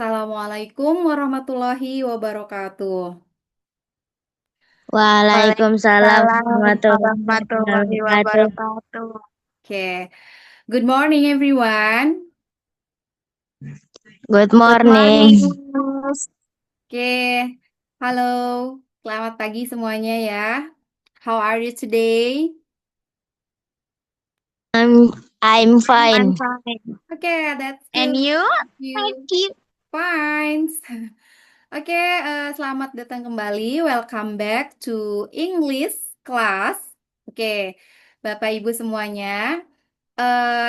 Assalamualaikum warahmatullahi wabarakatuh. Waalaikumsalam Waalaikumsalam warahmatullahi warahmatullahi wabarakatuh. wabarakatuh. Oke, good morning everyone. Good Good morning. morning. Oke, halo. Selamat pagi semuanya ya. How are you today? I'm I'm fine. fine. Oke, that's And good. you? Thank Thank you. you. Fine. Oke, selamat datang kembali. Welcome back to English class. Oke, Bapak Ibu semuanya.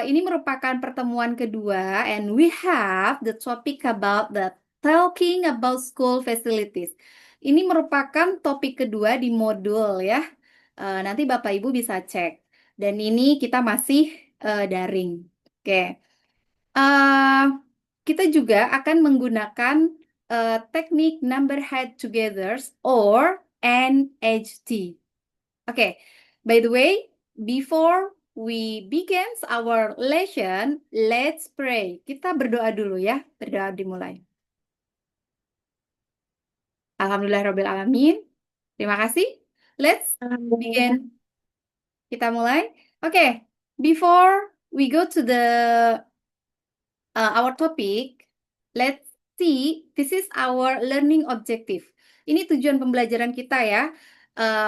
Ini merupakan pertemuan kedua, and we have the topic about the talking about school facilities. Ini merupakan topik kedua di modul ya. Nanti Bapak Ibu bisa cek. Dan ini kita masih daring. Oke. Eh, kita juga akan menggunakan teknik number head together or NHT. Oke, by the way, before we begins our lesson, let's pray. Kita berdoa dulu ya. Berdoa dimulai. Alhamdulillahirrahmanirrahim. Terima kasih. Let's begin. Kita mulai. Oke, before we go to the our topic, let's see, this is our learning objective. Ini tujuan pembelajaran kita ya.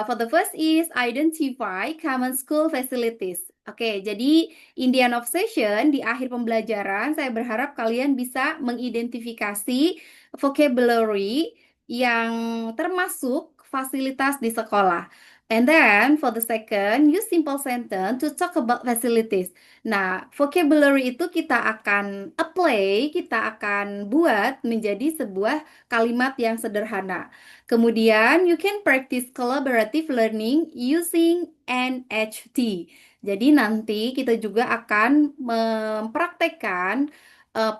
For the first is identify common school facilities. Oke, jadi in the end of session, di akhir pembelajaran, saya berharap kalian bisa mengidentifikasi vocabulary yang termasuk fasilitas di sekolah. And then for the second, use simple sentence to talk about facilities. Nah, vocabulary itu kita akan apply, kita akan buat menjadi sebuah kalimat yang sederhana. Kemudian, you can practice collaborative learning using NHT. Jadi nanti kita juga akan mempraktekkan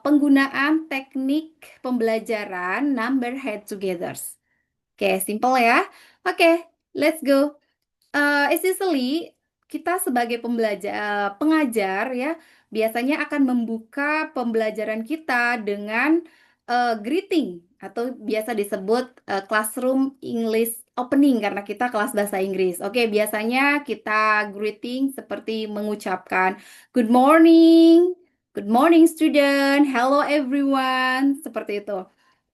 penggunaan teknik pembelajaran number head together. Oke, simple ya. Oke, let's go. Essentially, kita sebagai pengajar ya, biasanya akan membuka pembelajaran kita dengan greeting atau biasa disebut classroom English opening karena kita kelas bahasa Inggris. Oke, biasanya kita greeting seperti mengucapkan good morning student, hello everyone, seperti itu.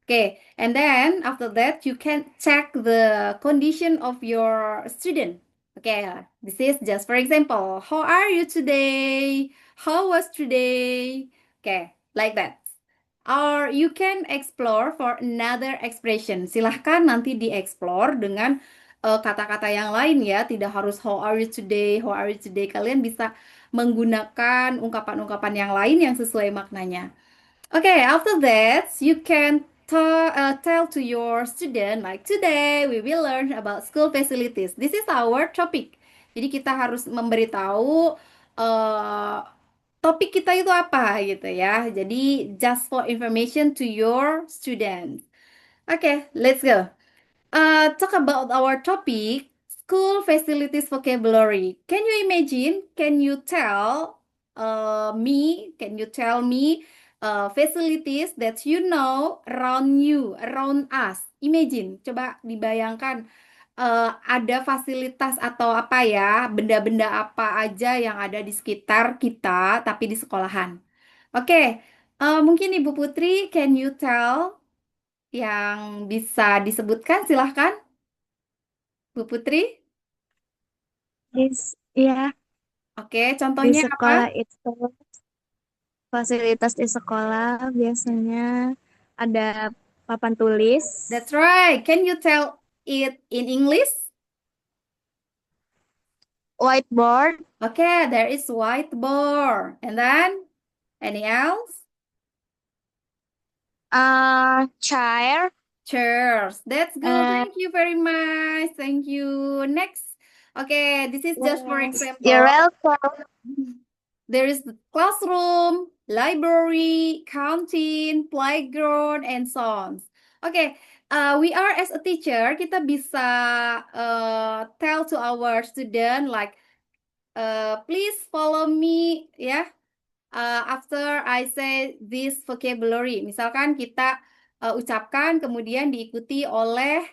Okay, and then after that, you can check the condition of your student. Okay, this is just for example. How are you today? How was today? Okay, like that. Or you can explore for another expression. Silahkan nanti dieksplor dengan kata-kata yang lain ya. Tidak harus how are you today, how are you today. Kalian bisa menggunakan ungkapan-ungkapan yang lain yang sesuai maknanya. Okay, after that, you can tell to your student like today we will learn about school facilities. This is our topic. Jadi kita harus memberitahu uh, topik kita itu apa gitu ya. Jadi just for information to your students. Okay, let's go. Talk about our topic, school facilities vocabulary. Can you imagine? Can you tell me facilities that you know around you, around us? Imagine, coba dibayangkan ada fasilitas atau apa ya, benda-benda apa aja yang ada di sekitar kita, tapi di sekolahan. Oke, mungkin Ibu Putri, can you tell yang bisa disebutkan? Silahkan. Bu Putri? Ya, Oke, di contohnya apa? sekolah itu fasilitas di sekolah biasanya ada papan tulis, That's right. Can you tell it in English? whiteboard, Okay, there is whiteboard. And then, any else? chair, Chairs. That's good. uh, Thank you very much. Thank you. Next. Okay, this is just for yes, you're example. welcome. There is the classroom, library, canteen, playground, and so on. Okay, we are as a teacher, kita bisa tell to our student like, please follow me, ya. after I say this vocabulary. Misalkan kita ucapkan kemudian diikuti oleh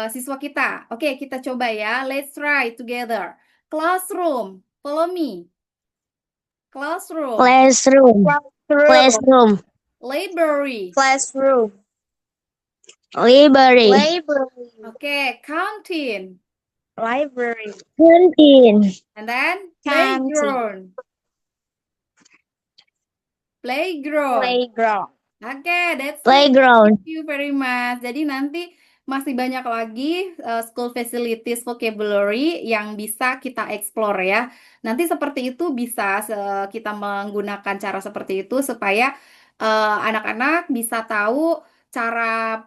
siswa kita. Oke, kita coba ya. Let's try together. Classroom. Follow me. Classroom. Classroom. Classroom. Classroom. Library. Classroom. Library. Library. Oke, canteen. Library. Canteen. And then Canteen. playground. Playground. Playground. Oke, that's it. Playground. Thank you very much. Jadi nanti masih banyak lagi school facilities vocabulary yang bisa kita explore ya. Nanti seperti itu bisa kita menggunakan cara seperti itu supaya anak-anak bisa tahu cara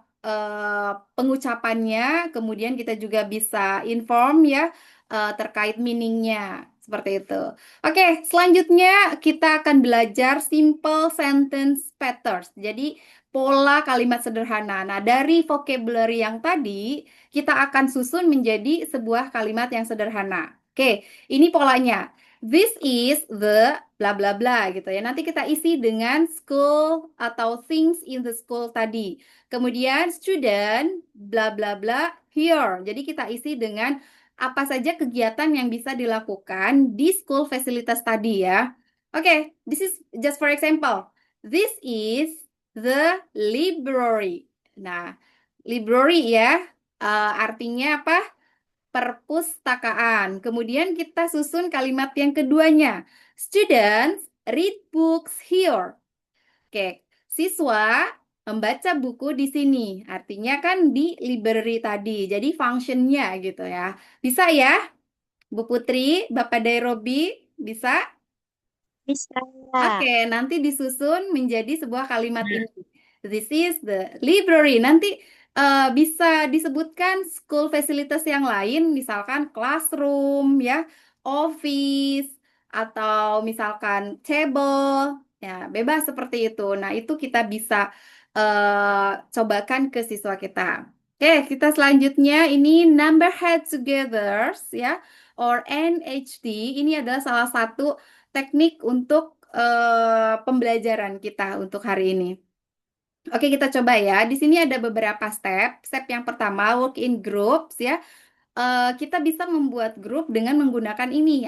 pengucapannya, kemudian kita juga bisa inform ya terkait meaningnya. Seperti itu. Oke, selanjutnya kita akan belajar simple sentence patterns. Jadi pola kalimat sederhana. Nah, dari vocabulary yang tadi, kita akan susun menjadi sebuah kalimat yang sederhana. Oke, ini polanya. This is the bla bla bla gitu ya. Nanti kita isi dengan school atau things in the school tadi. Kemudian student bla bla bla here. Jadi kita isi dengan apa saja kegiatan yang bisa dilakukan di school fasilitas tadi ya. Oke, this is just for example. This is the library. Nah, library ya, artinya apa? Perpustakaan. Kemudian kita susun kalimat yang keduanya. Students read books here. Oke, siswa membaca buku di sini. Artinya kan di library tadi. Jadi functionnya gitu ya. Bisa ya, Bu Putri, Bapak Dairobi, bisa? Bisa. Oke, nanti disusun menjadi sebuah kalimat ini. This is the library. Nanti bisa disebutkan school facilities yang lain, misalkan classroom, ya, office, atau misalkan table, ya, bebas seperti itu. Nah, itu kita bisa cobakan ke siswa kita. Oke, kita selanjutnya ini number head together, ya, or NHT. Ini adalah salah satu teknik untuk pembelajaran kita untuk hari ini. Oke, kita coba ya. Di sini ada beberapa step. Step yang pertama, work in groups ya. Kita bisa membuat grup dengan menggunakan ini.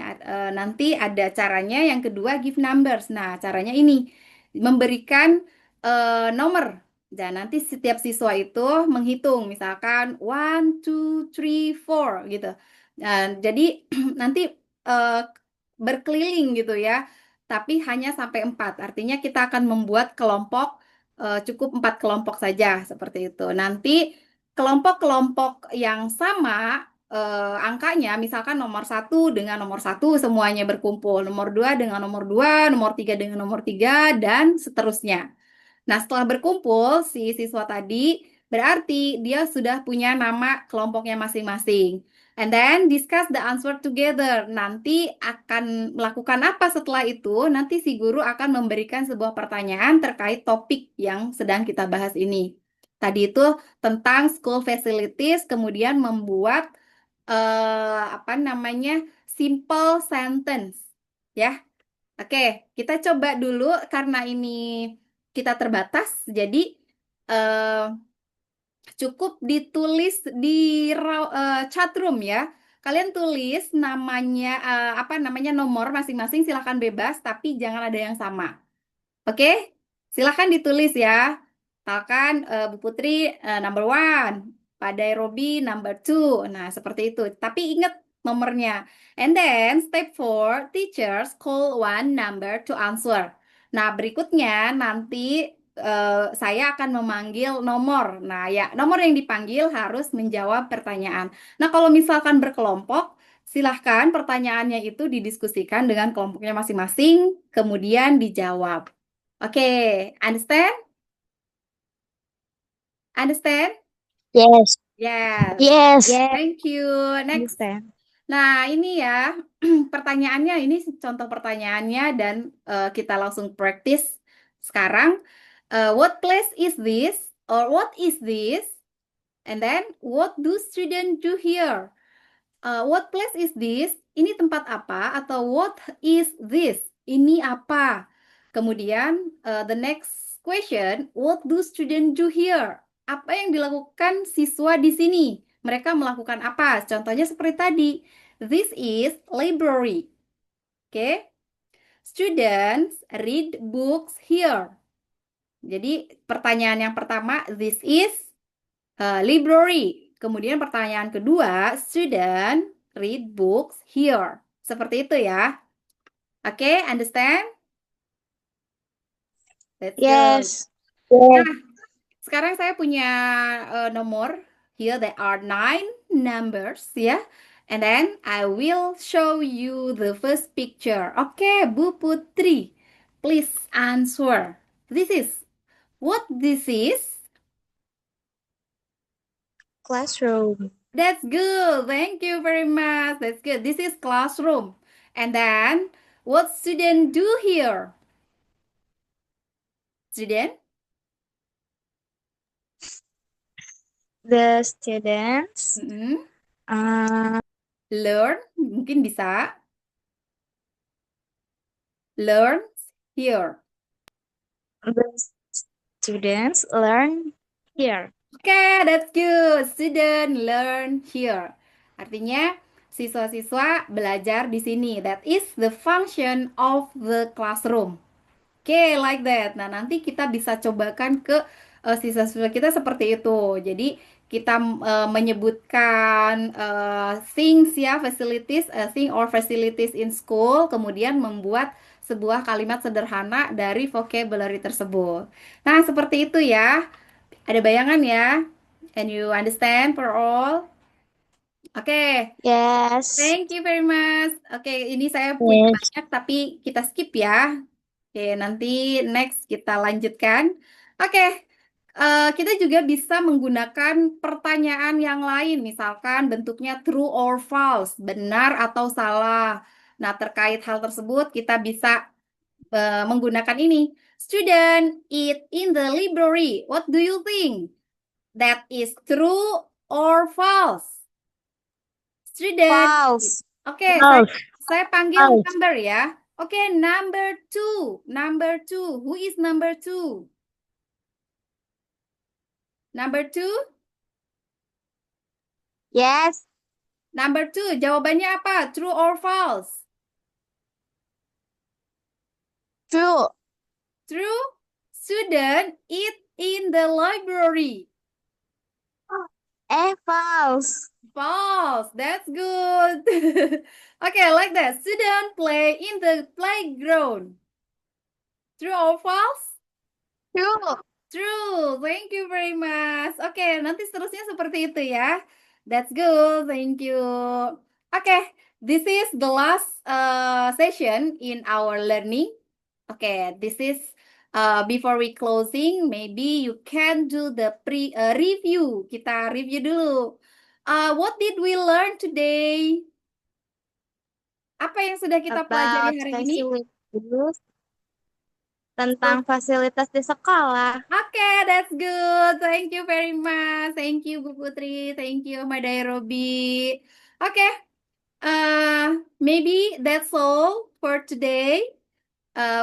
Nanti ada caranya. Yang kedua, give numbers. Nah, caranya ini. Memberikan nomor. Dan nanti setiap siswa itu menghitung. Misalkan 1, 2, 3, 4 gitu. Jadi nanti berkeliling gitu ya. Tapi hanya sampai 4. Artinya kita akan membuat kelompok cukup 4 kelompok saja seperti itu. Nanti kelompok-kelompok yang sama angkanya, misalkan nomor 1 dengan nomor 1 semuanya berkumpul, nomor 2 dengan nomor 2, nomor 3 dengan nomor 3, dan seterusnya. Nah, setelah berkumpul si siswa tadi, berarti dia sudah punya nama kelompoknya masing-masing. And then discuss the answer together. Nanti akan melakukan apa setelah itu? Nanti si guru akan memberikan sebuah pertanyaan terkait topik yang sedang kita bahas ini. Tadi itu tentang school facilities, kemudian membuat apa namanya simple sentence, ya. Oke, kita coba dulu karena ini kita terbatas, jadi cukup ditulis di chat room ya. Kalian tulis namanya apa namanya nomor masing-masing, silahkan bebas, tapi jangan ada yang sama. Oke, silahkan ditulis ya. Misalkan Bu Putri number 1, Pak Dairobi number 2. Nah, seperti itu. Tapi ingat nomornya. And then step 4, teachers call one number to answer. Nah, berikutnya nanti saya akan memanggil nomor. Nah, ya, nomor yang dipanggil harus menjawab pertanyaan. Nah, kalau misalkan berkelompok, silahkan pertanyaannya itu didiskusikan dengan kelompoknya masing-masing, kemudian dijawab. Oke, understand? Understand? Yes. Yes. Yes. Thank you. Next. Understand. Nah, ini ya pertanyaannya, ini contoh pertanyaannya dan kita langsung practice sekarang. What place is this? Or what is this? And then, what do students do here? What place is this? Ini tempat apa? Atau what is this? Ini apa? Kemudian, the next question, what do students do here? Apa yang dilakukan siswa di sini? Mereka melakukan apa? Contohnya seperti tadi. This is library. Oke. Students read books here. Jadi pertanyaan yang pertama, this is library. Kemudian pertanyaan kedua, student read books here. Seperti itu ya. Oke, understand? That's good. Yes. Yes. Nah, sekarang saya punya nomor. Here there are 9 numbers ya. And then I will show you the first picture. Oke, Bu Putri, please answer. This is what this is? Classroom. That's good. Thank you very much. That's good. This is classroom. And then what student do here? Student? The students Mm-mm. learn Learn, mungkin bisa. Learn here. the students learn here. Oke, that's good. Student learn here. Artinya siswa-siswa belajar di sini. That is the function of the classroom. Oke, like that. Nah, nanti kita bisa cobakan ke siswa-siswa kita seperti itu. Jadi, kita menyebutkan things ya, facilities, thing or facilities in school, kemudian membuat sebuah kalimat sederhana dari vocabulary tersebut. Nah, seperti itu ya. Ada bayangan ya? And you understand for all? Oke. Yes. Thank you very much. Oke, ini saya punya Yes. banyak tapi kita skip ya. Oke, nanti next kita lanjutkan. Oke, kita juga bisa menggunakan pertanyaan yang lain, misalkan bentuknya true or false, benar atau salah. Nah, terkait hal tersebut kita bisa menggunakan ini. Student eat in the library. What do you think? That is true or false? Student. False. Oke, False. saya panggil False. number ya. Oke, number 2. Number 2. Who is number 2? Number 2? Yes. Number 2. Jawabannya apa? True or false? True. True. Student eat in the library. False. False. That's good. Okay, like that. Student play in the playground. True or false? True. True. Thank you very much. Oke, nanti seterusnya seperti itu ya. That's good. Thank you. Okay, this is the last session in our learning. Okay, this is before we closing, maybe you can do the review. Kita review dulu. What did we learn today? Apa yang sudah kita pelajari About hari ini? facilities. Tentang fasilitas di sekolah. Okay, that's good. Thank you very much. Thank you, Bu Putri. Thank you, Madai Robi. Okay, maybe that's all for today.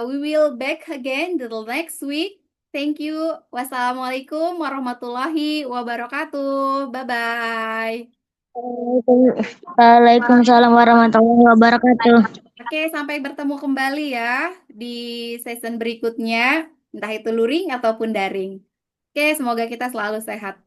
We will back again the next week. Thank you. Wassalamualaikum warahmatullahi wabarakatuh. Bye-bye. Waalaikumsalam warahmatullahi wabarakatuh. Oke, sampai bertemu kembali ya di season berikutnya, entah itu luring ataupun daring. Oke, semoga kita selalu sehat.